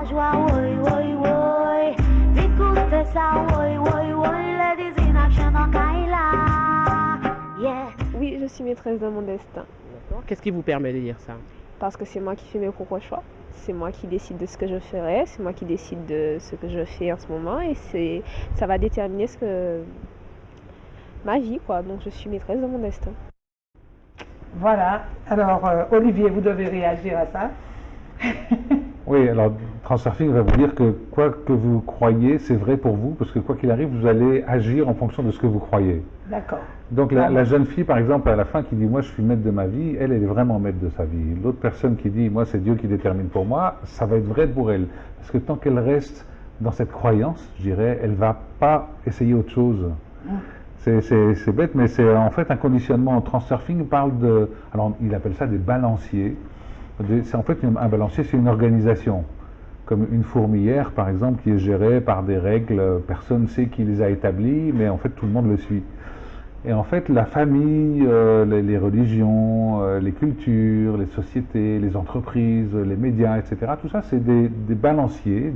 joie, oui, oui, oui. Écoutez ça, oui, oui, oui. Ladies in action en Kaila. Yeah. Oui, je suis maîtresse de mon destin. D'accord. Qu'est-ce qui vous permet de dire ça? Parce que c'est moi qui fais mes propres choix. C'est moi qui décide de ce que je ferai. C'est moi qui décide de ce que je fais en ce moment. Et ça va déterminer ma vie, quoi. Donc je suis maîtresse de mon destin. Voilà. Alors, Olivier, vous devez réagir à ça. Oui, alors Transurfing va vous dire que quoi que vous croyez, c'est vrai pour vous, parce que quoi qu'il arrive, vous allez agir en fonction de ce que vous croyez. D'accord. Donc la jeune fille, par exemple, à la fin, qui dit « moi je suis maître de ma vie », elle est vraiment maître de sa vie. L'autre personne qui dit « moi c'est Dieu qui détermine pour moi », ça va être vrai pour elle. Parce que tant qu'elle reste dans cette croyance, je dirais, elle ne va pas essayer autre chose. C'est bête, mais c'est en fait un conditionnement. Transurfing parle de... Alors il appelle ça des balanciers. C'est en fait un balancier, c'est une organisation. Comme une fourmilière, par exemple, qui est gérée par des règles, personne ne sait qui les a établies, mais en fait tout le monde le suit. Et en fait, la famille, les religions, les cultures, les sociétés, les entreprises, les médias, etc., tout ça, c'est des balanciers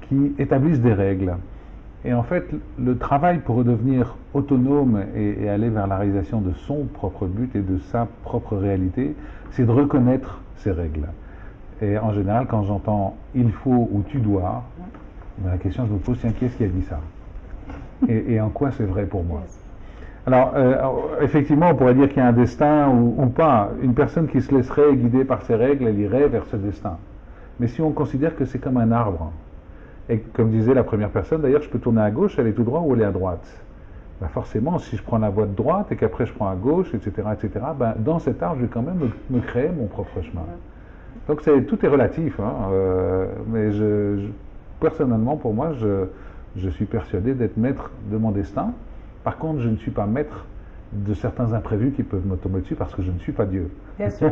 qui établissent des règles. Et en fait, le travail pour redevenir autonome et aller vers la réalisation de son propre but et de sa propre réalité, c'est de reconnaître ces règles. Et en général, quand j'entends « il faut » ou « tu dois », la question que je me pose, c'est qui est-ce qui a dit ça et en quoi c'est vrai pour moi? Alors, effectivement, on pourrait dire qu'il y a un destin ou pas. Une personne qui se laisserait guider par ses règles, elle irait vers ce destin. Mais si on considère que c'est comme un arbre, et comme disait la première personne, d'ailleurs, je peux tourner à gauche, aller tout droit ou aller à droite. Ben forcément, si je prends la voie de droite et qu'après je prends à gauche, etc., ben dans cet arbre, je vais quand même me créer mon propre chemin. Donc tout est relatif, hein, mais personnellement, pour moi, je suis persuadé d'être maître de mon destin. Par contre, je ne suis pas maître de certains imprévus qui peuvent me tomber dessus parce que je ne suis pas Dieu. Bien sûr.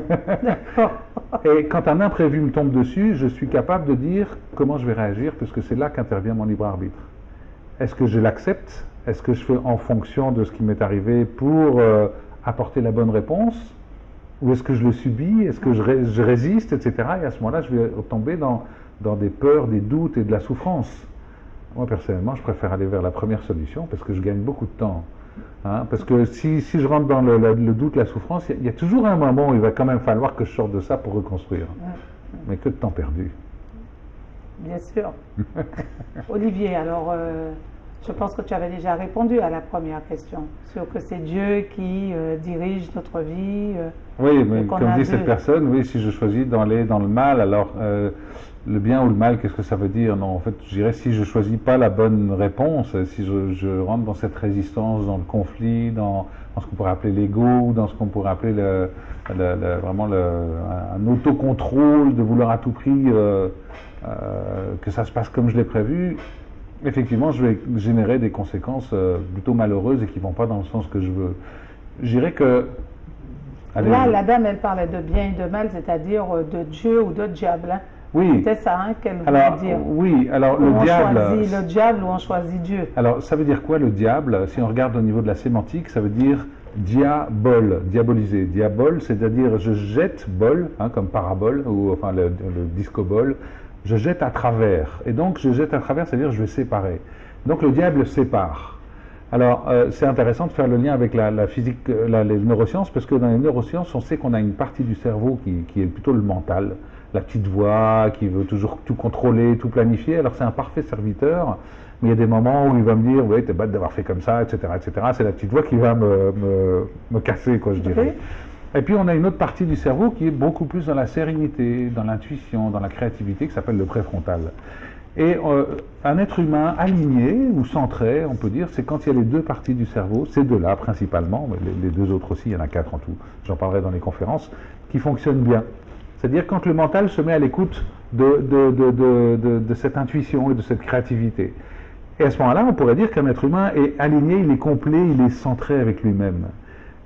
Et quand un imprévu me tombe dessus, je suis capable de dire comment je vais réagir, puisque c'est là qu'intervient mon libre arbitre. Est-ce que je l'accepte? Est-ce que je fais en fonction de ce qui m'est arrivé pour apporter la bonne réponse? Ou est-ce que je le subis? Est-ce que je résiste, etc. Et à ce moment-là, je vais tomber dans des peurs, des doutes et de la souffrance. Moi, personnellement, je préfère aller vers la première solution parce que je gagne beaucoup de temps. Hein, parce que si je rentre dans le doute, la souffrance, il y a toujours un moment où il va quand même falloir que je sorte de ça pour reconstruire. Mais que de temps perdu. Bien sûr. Olivier, alors, je pense que tu avais déjà répondu à la première question, sur que c'est Dieu qui dirige notre vie. Oui, mais comme dit cette personne, oui, si je choisis d'aller dans le mal, alors le bien ou le mal, qu'est-ce que ça veut dire? Non, en fait, je dirais si je choisis pas la bonne réponse, si je rentre dans cette résistance, dans le conflit, dans ce qu'on pourrait appeler l'ego, ou dans ce qu'on pourrait appeler vraiment un autocontrôle de vouloir à tout prix que ça se passe comme je l'ai prévu, effectivement, je vais générer des conséquences plutôt malheureuses et qui ne vont pas dans le sens que je veux. Je dirais que... Là, la dame, elle parlait de bien et de mal, c'est-à-dire de Dieu ou de diable. Hein. Oui. C'était ça hein, qu'elle voulait dire. Oui, alors où le on diable... choisit le diable ou on choisit Dieu. Alors, ça veut dire quoi le diable? Si on regarde au niveau de la sémantique, ça veut dire diabole, diaboliser. Diabole, c'est-à-dire je jette bol, hein, comme parabole, ou enfin le disco-bol, je jette à travers. Et donc, je jette à travers, c'est-à-dire je vais séparer. Donc, le diable sépare. Alors, c'est intéressant de faire le lien avec la physique, les neurosciences, parce que dans les neurosciences, on sait qu'on a une partie du cerveau qui est plutôt le mental, la petite voix qui veut toujours tout contrôler, tout planifier. Alors, c'est un parfait serviteur, mais il y a des moments où il va me dire « oui, t'es bête d'avoir fait comme ça, etc. etc. » C'est la petite voix qui va me casser, quoi, je dirais. Et puis, on a une autre partie du cerveau qui est beaucoup plus dans la sérénité, dans l'intuition, dans la créativité, qui s'appelle le préfrontal. Et un être humain aligné ou centré, on peut dire, c'est quand il y a les deux parties du cerveau, ces deux-là principalement, mais les deux autres aussi, il y en a 4 en tout, j'en parlerai dans les conférences, qui fonctionnent bien. C'est-à-dire quand le mental se met à l'écoute de cette intuition et de cette créativité. Et à ce moment-là, on pourrait dire qu'un être humain est aligné, il est complet, il est centré avec lui-même.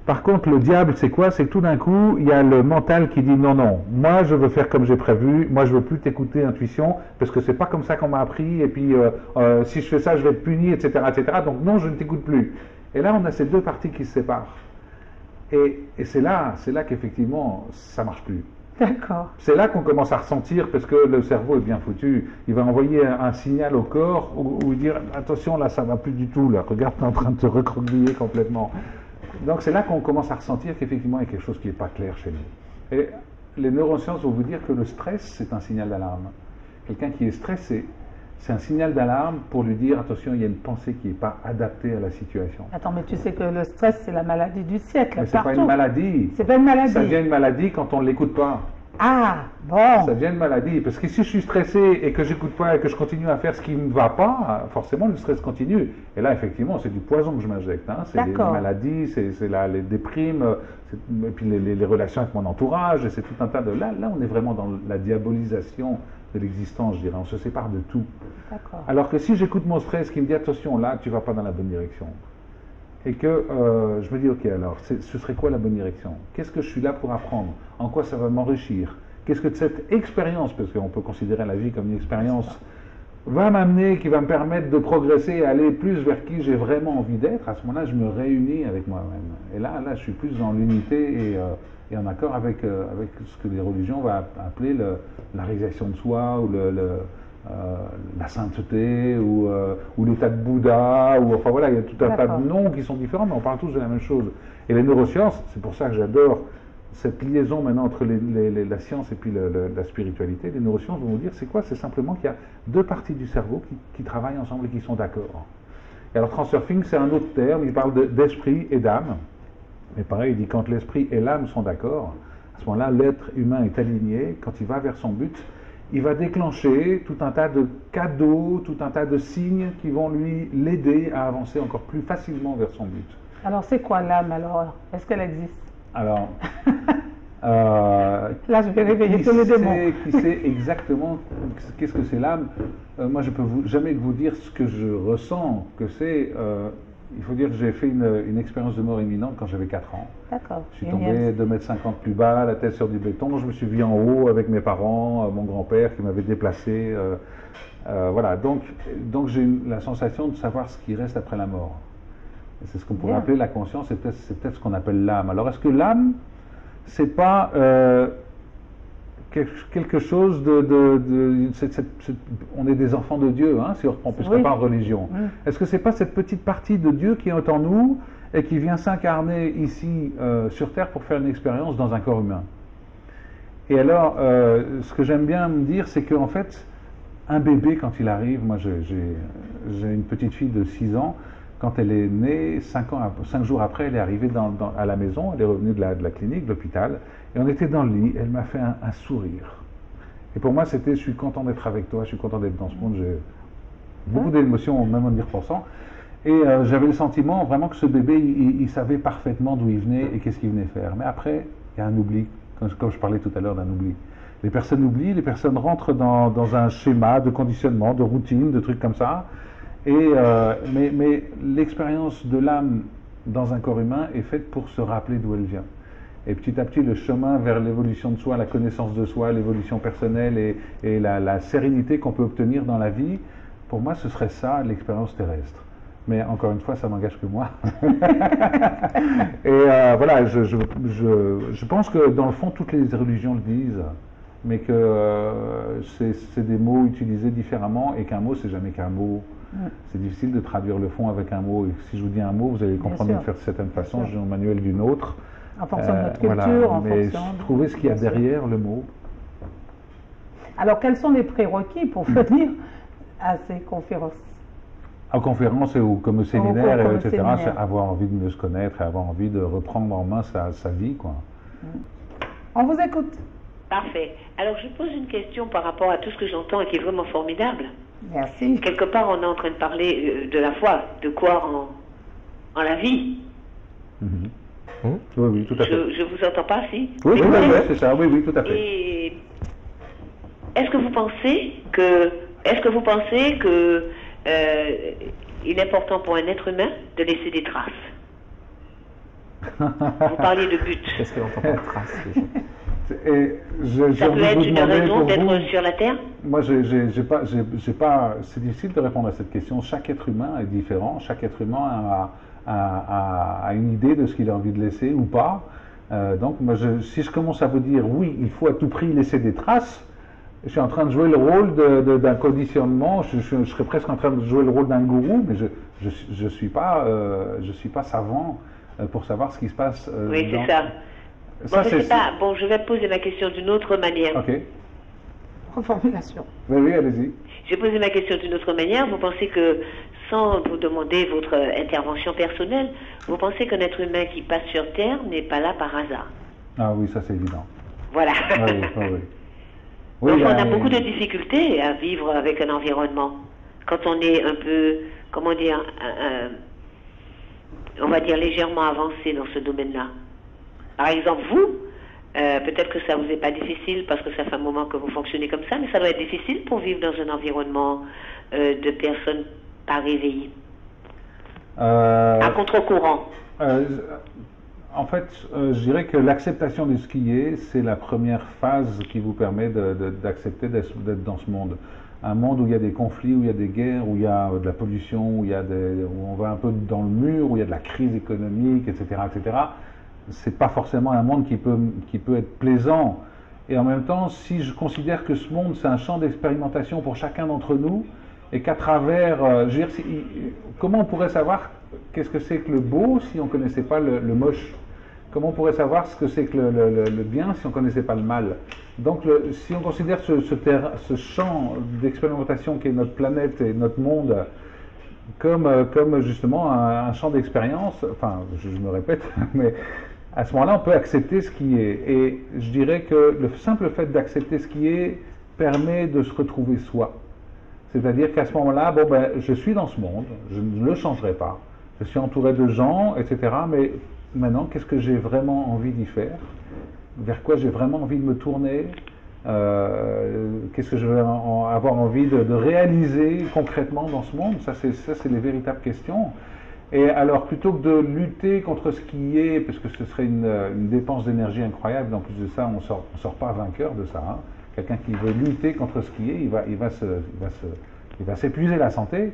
Par contre, le diable, c'est quoi? C'est que tout d'un coup, il y a le mental qui dit non, non, moi je veux faire comme j'ai prévu, moi je veux plus t'écouter intuition, parce que c'est pas comme ça qu'on m'a appris, et puis si je fais ça, je vais être puni, etc., etc. Donc non, je ne t'écoute plus. Et là, on a ces deux parties qui se séparent. Et c'est là qu'effectivement, ça marche plus. D'accord. C'est là qu'on commence à ressentir, parce que le cerveau est bien foutu. Il va envoyer un signal au corps où dire attention, là ça va plus du tout, là, regarde, tu es en train de te recroqueviller complètement. Donc c'est là qu'on commence à ressentir qu'effectivement il y a quelque chose qui n'est pas clair chez nous. Et les neurosciences vont vous dire que le stress, c'est un signal d'alarme. Quelqu'un qui est stressé, c'est un signal d'alarme pour lui dire attention, il y a une pensée qui n'est pas adaptée à la situation. Attends, mais tu sais que le stress, c'est la maladie du siècle, Mais c'est pas partout. une maladie. C'est pas une maladie. Ça devient une maladie quand on ne l'écoute pas. Ah, bon. Ça devient une maladie. Parce que si je suis stressé et que j'écoute pas et que je continue à faire ce qui ne va pas, forcément le stress continue. Et là, effectivement, c'est du poison que je m'injecte. Hein. C'est les D'accord. maladies, c'est les déprimes, et puis les relations avec mon entourage, et c'est tout un tas de... Là, on est vraiment dans la diabolisation de l'existence, je dirais. On se sépare de tout. D'accord. Alors que si j'écoute mon stress qui me dit attention, là, tu vas pas dans la bonne direction. Et que je me dis, ok, alors, ce serait quoi la bonne direction? Qu'est-ce que je suis là pour apprendre? En quoi ça va m'enrichir? Qu'est-ce que cette expérience, parce qu'on peut considérer la vie comme une expérience, va m'amener, qui va me permettre de progresser et aller plus vers qui j'ai vraiment envie d'être? À ce moment-là, je me réunis avec moi-même. Et là, je suis plus dans l'unité et en accord avec ce que les religions vont appeler la réalisation de soi, ou la sainteté, ou l'état de Bouddha, ou enfin voilà, il y a tout un tas de noms qui sont différents, mais on parle tous de la même chose. Et les neurosciences, c'est pour ça que j'adore cette liaison maintenant entre la science et puis la spiritualité. Les neurosciences vont vous dire, c'est quoi? C'est simplement qu'il y a deux parties du cerveau qui travaillent ensemble et qui sont d'accord. Et alors transurfing, c'est un autre terme, il parle d'esprit et d'âme. Mais pareil, il dit quand l'esprit et l'âme sont d'accord, à ce moment-là, l'être humain est aligné, quand il va vers son but, il va déclencher tout un tas de cadeaux, tout un tas de signes qui vont l'aider à avancer encore plus facilement vers son but. Alors, c'est quoi l'âme alors? Est-ce qu'elle existe? Alors, là, je vais réveiller tous les démons. Qui sait exactement qu'est-ce que c'est l'âme? Moi, je peux jamais vous dire ce que je ressens que c'est. Il faut dire que j'ai fait une expérience de mort imminente quand j'avais 4 ans. D'accord. Je suis tombé 2,50 m plus bas, la tête sur du béton. Je me suis vu en haut avec mes parents, mon grand-père qui m'avait déplacé. Voilà, donc j'ai la sensation de savoir ce qui reste après la mort. Et c'est ce qu'on pourrait appeler la conscience, c'est peut-être ce qu'on appelle l'âme. Alors est-ce que l'âme, c'est pas quelque chose on est des enfants de Dieu, hein, si on peut se parler en religion. Est-ce que c'est pas cette petite partie de Dieu qui est en nous et qui vient s'incarner ici sur Terre pour faire une expérience dans un corps humain? Et alors, ce que j'aime bien me dire, c'est qu'en fait, un bébé, quand il arrive, moi j'ai une petite fille de 6 ans, quand elle est née, 5 jours après, elle est arrivée à la maison, elle est revenue de la clinique, de l'hôpital, et on était dans le lit, elle m'a fait un sourire. Et pour moi, c'était, je suis content d'être avec toi, je suis content d'être dans ce monde, j'ai beaucoup d'émotions, même en y repensant. Et j'avais le sentiment vraiment que ce bébé, il savait parfaitement d'où il venait et qu'est-ce qu'il venait faire. Mais après, il y a un oubli, comme je parlais tout à l'heure d'un oubli. Les personnes oublient, les personnes rentrent dans un schéma de conditionnement, de routine, de trucs comme ça. Mais l'expérience de l'âme dans un corps humain est faite pour se rappeler d'où elle vient. Et petit à petit, le chemin vers l'évolution de soi, la connaissance de soi, l'évolution personnelle et la sérénité qu'on peut obtenir dans la vie, pour moi, ce serait ça, l'expérience terrestre. Mais encore une fois, ça n'engage que moi. Et voilà, je pense que dans le fond, toutes les religions le disent, mais que c'est des mots utilisés différemment et qu'un mot, c'est jamais qu'un mot. C'est difficile de traduire le fond avec un mot. Et si je vous dis un mot, vous allez comprendre d'une certaine façon, Jean-Manuel d'une autre. En fonction de notre culture, voilà. en Mais fonction de... trouver ce qu'il y a derrière le mot. Alors, quels sont les prérequis pour venir à ces conférences? En conférence ou comme au séminaire, comme etc., séminaire. c'est avoir envie de mieux se connaître et avoir envie de reprendre en main sa vie, quoi. On vous écoute. Parfait. Alors, je pose une question par rapport à tout ce que j'entends et qui est vraiment formidable. Merci. Quelque part, on est en train de parler de la foi, de quoi en la vie. Oui, tout à fait. Je vous entends pas, si? Oui, tout à fait, c'est ça, oui, tout à fait. Et est-ce que vous pensez que il est important pour un être humain de laisser des traces? Vous parliez de but. Qu'est-ce qu'elle entend par trace? Et Ça peut être une raison d'être sur la Terre? Moi, c'est difficile de répondre à cette question. Chaque être humain est différent. Chaque être humain a une idée de ce qu'il a envie de laisser ou pas. Donc, moi, si je commence à vous dire oui, il faut à tout prix laisser des traces, je suis en train de jouer le rôle d'un conditionnement, je serais presque en train de jouer le rôle d'un gourou, mais je suis pas savant pour savoir ce qui se passe. Oui, c'est ça. Ça, Bon, je sais pas. Bon, je vais poser ma question d'une autre manière. Ok. Reformulation. Oui, allez-y. Je vais poser ma question d'une autre manière. Vous pensez que, sans vous demander votre intervention personnelle, vous pensez qu'un être humain qui passe sur Terre n'est pas là par hasard? Ah oui, ça c'est évident. Voilà. Oui. Donc, on a beaucoup de difficultés à vivre avec un environnement. Quand on est un peu, comment dire, on va dire légèrement avancé dans ce domaine-là. Par exemple, vous, peut-être que ça vous est pas difficile parce que ça fait un moment que vous fonctionnez comme ça, mais ça doit être difficile pour vivre dans un environnement de personnes pas réveillées, à contre-courant. En fait, je dirais que l'acceptation de ce qui est, c'est la première phase qui vous permet d'accepter d'être dans ce monde. Un monde où il y a des conflits, où il y a des guerres, où il y a de la pollution, où on va un peu dans le mur, où il y a de la crise économique, etc., etc. C'est pas forcément un monde qui peut être plaisant. Et en même temps, si je considère que ce monde, c'est un champ d'expérimentation pour chacun d'entre nous, et qu'à travers, je veux dire, comment on pourrait savoir qu'est-ce que c'est que le beau si on ne connaissait pas le moche? Comment on pourrait savoir ce que c'est que le bien si on ne connaissait pas le mal? Donc, si on considère ce champ d'expérimentation qui est notre planète et notre monde comme justement un champ d'expérience, enfin, je me répète, mais à ce moment-là, on peut accepter ce qui est. Et je dirais que le simple fait d'accepter ce qui est permet de se retrouver soi. C'est-à-dire qu'à ce moment-là, bon, ben, je suis dans ce monde, je ne le changerai pas. Je suis entouré de gens, etc. Mais maintenant, qu'est-ce que j'ai vraiment envie d'y faire? Vers quoi j'ai vraiment envie de me tourner? Qu'est-ce que je vais avoir envie de réaliser concrètement dans ce monde? Ça, c'est les véritables questions. Et alors, plutôt que de lutter contre ce qui est, parce que ce serait une dépense d'énergie incroyable, en plus de ça, on sort pas vainqueur de ça. Hein. Quelqu'un qui veut lutter contre ce qui est, il va s'épuiser la santé.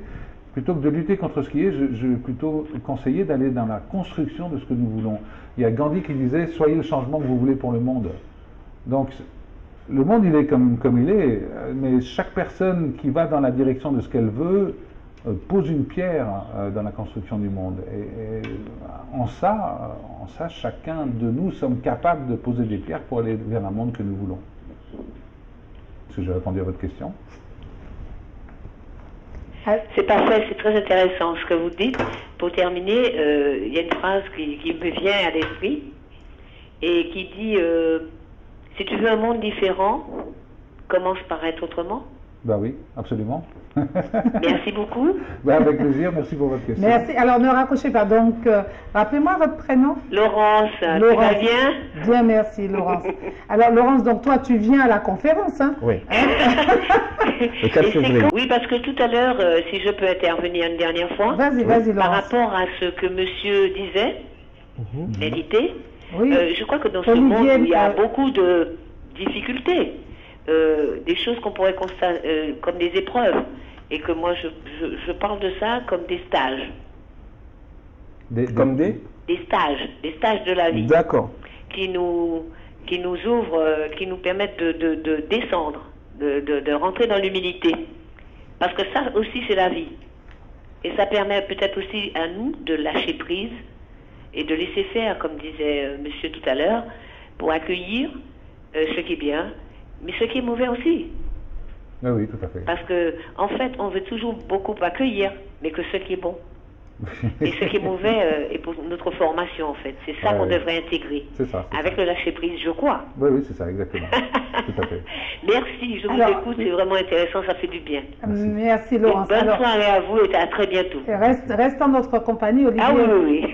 Plutôt que de lutter contre ce qui est, je vais plutôt conseiller d'aller dans la construction de ce que nous voulons. Il y a Gandhi qui disait « Soyez le changement que vous voulez pour le monde ». Donc, le monde, il est comme il est, mais chaque personne qui va dans la direction de ce qu'elle veut pose une pierre dans la construction du monde. Et en ça, chacun de nous sommes capables de poser des pierres pour aller vers un monde que nous voulons. Est-ce que j'ai répondu à votre question? C'est parfait, c'est très intéressant ce que vous dites. Pour terminer, il y a une phrase qui me vient à l'esprit et qui dit si tu veux un monde différent, commence par être autrement. Ben oui, absolument. Merci beaucoup. Ben avec plaisir, merci pour votre question. Merci. Alors ne raccrochez pas. Donc, rappelez-moi votre prénom. Laurence, tu vas bien? Bien, merci Laurence. Alors Laurence, donc toi tu viens à la conférence, hein? Oui. Le 4 février. Oui, parce que tout à l'heure, si je peux intervenir une dernière fois, Vas-y, Laurence. par rapport à ce que monsieur disait, l'invité, Oui. je crois que dans ce Olivier, monde où il y a beaucoup de difficultés, des choses qu'on pourrait constater comme des épreuves, et que moi je parle de ça comme des stages. Comme des Des stages de la vie. D'accord. Qui nous ouvrent, qui nous permettent de descendre, de rentrer dans l'humilité. Parce que ça aussi c'est la vie. Et ça permet peut-être aussi à nous de lâcher prise et de laisser faire, comme disait monsieur tout à l'heure, pour accueillir ce qui est bien, mais ce qui est mauvais aussi. Oui, tout à fait. Parce que, en fait, on veut toujours beaucoup accueillir, mais que ce qui est bon. Et ce qui est mauvais est pour notre formation, en fait. C'est ça qu'on devrait intégrer. C'est ça. Avec le lâcher-prise, je crois. Oui, c'est ça, exactement. Tout à fait. Merci, je vous écoute, c'est vraiment intéressant, ça fait du bien. Merci Laurence. Bonne soirée à vous et à très bientôt. Reste en notre compagnie, Olivier. Ah oui.